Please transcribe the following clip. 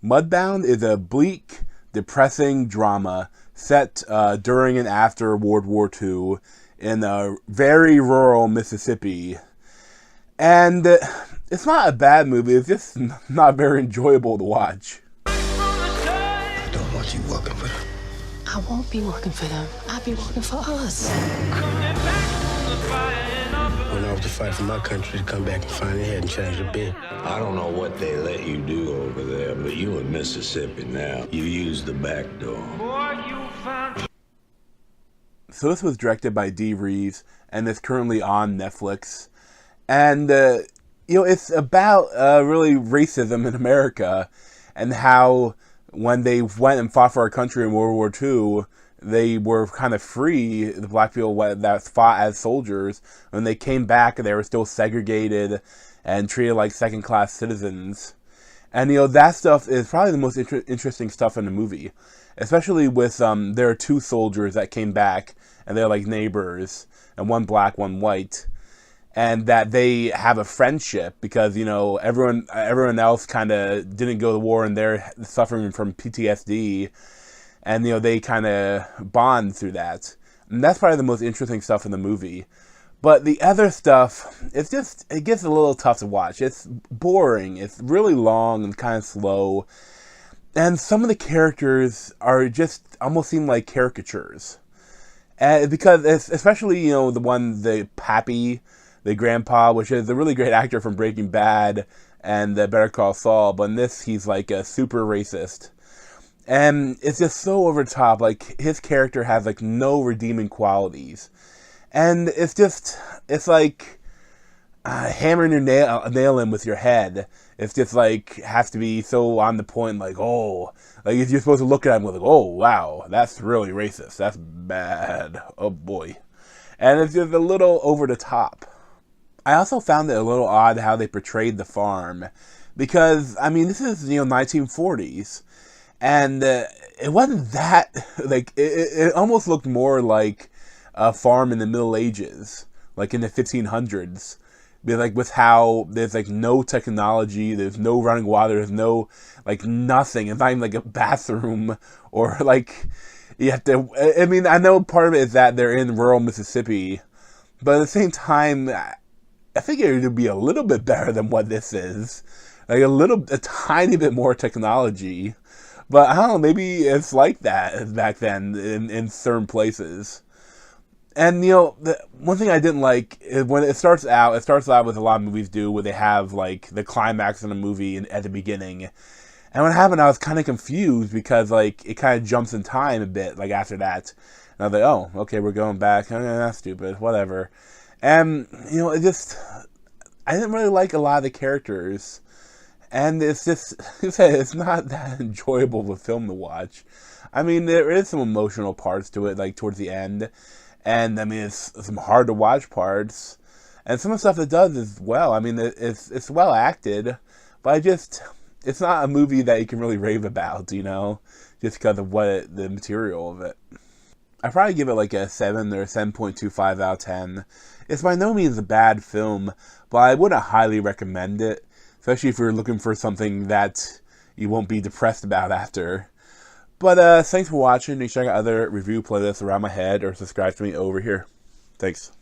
Mudbound is a bleak, depressing drama set during and after World War II in a very rural Mississippi. And it's not a bad movie, it's just not very enjoyable to watch. I don't want you working for them. I won't be working for them. I'll be working for us. Went off to fight for my country to come back and find their head and change the bed. I don't know what they let you do over there, but you in Mississippi now. You use the back door. So this was directed by Dee Reeves and is currently on Netflix. And, it's about really racism in America and how when they went and fought for our country in World War II, they were kind of free, the black people that fought as soldiers. When they came back, they were still segregated and treated like second-class citizens. And, that stuff is probably the most interesting stuff in the movie. Especially with, there are two soldiers that came back, and they're like neighbors, and one black, one white. And that they have a friendship because, everyone else kind of didn't go to war and they're suffering from PTSD. And, they kind of bond through that. And that's probably the most interesting stuff in the movie. But the other stuff, it gets a little tough to watch. It's boring. It's really long and kind of slow. And some of the characters are just almost seem like caricatures. Because especially, the Pappy, the grandpa, which is a really great actor from Breaking Bad and Better Call Saul. But in this, he's like a super racist. And it's just so over the top. Like, his character has, like, no redeeming qualities. And it's like hammering your nail in with your head. It's just, like, has to be so on the point, like, oh. Like, if you're supposed to look at him with, like, oh, wow, that's really racist. That's bad. Oh, boy. And it's just a little over the top. I also found it a little odd how they portrayed the farm. Because, this is, 1940s. And it wasn't that, like, it almost looked more like a farm in the Middle Ages, like in the 1500s. Like, with how there's, like, no technology, there's no running water, there's no, like, nothing. It's not even, like, a bathroom, or, like, you have to, I know part of it is that they're in rural Mississippi, but at the same time, I figured it would be a little bit better than what this is. Like, a tiny bit more technology. But I don't know, maybe it's like that back then in certain places. And, the one thing I didn't like is when it starts out with a lot of movies do, where they have, like, the climax in the movie at the beginning. And when it happened, I was kind of confused because, like, it kind of jumps in time a bit, like, after that. And I was like, oh, okay, we're going back. Oh, that's stupid, whatever. And, I didn't really like a lot of the characters. And it's just, it's not that enjoyable of a film to watch. There is some emotional parts to it, like, towards the end. And, it's some hard to watch parts. And some of the stuff it does is well. It's well acted. But it's not a movie that you can really rave about, just because of the material of it. I'd probably give it like a 7 or 7.25 out of 10. It's by no means a bad film, but I wouldn't highly recommend it. Especially if you're looking for something that you won't be depressed about after. But thanks for watching. You can check out other review playlists around my head or subscribe to me over here. Thanks.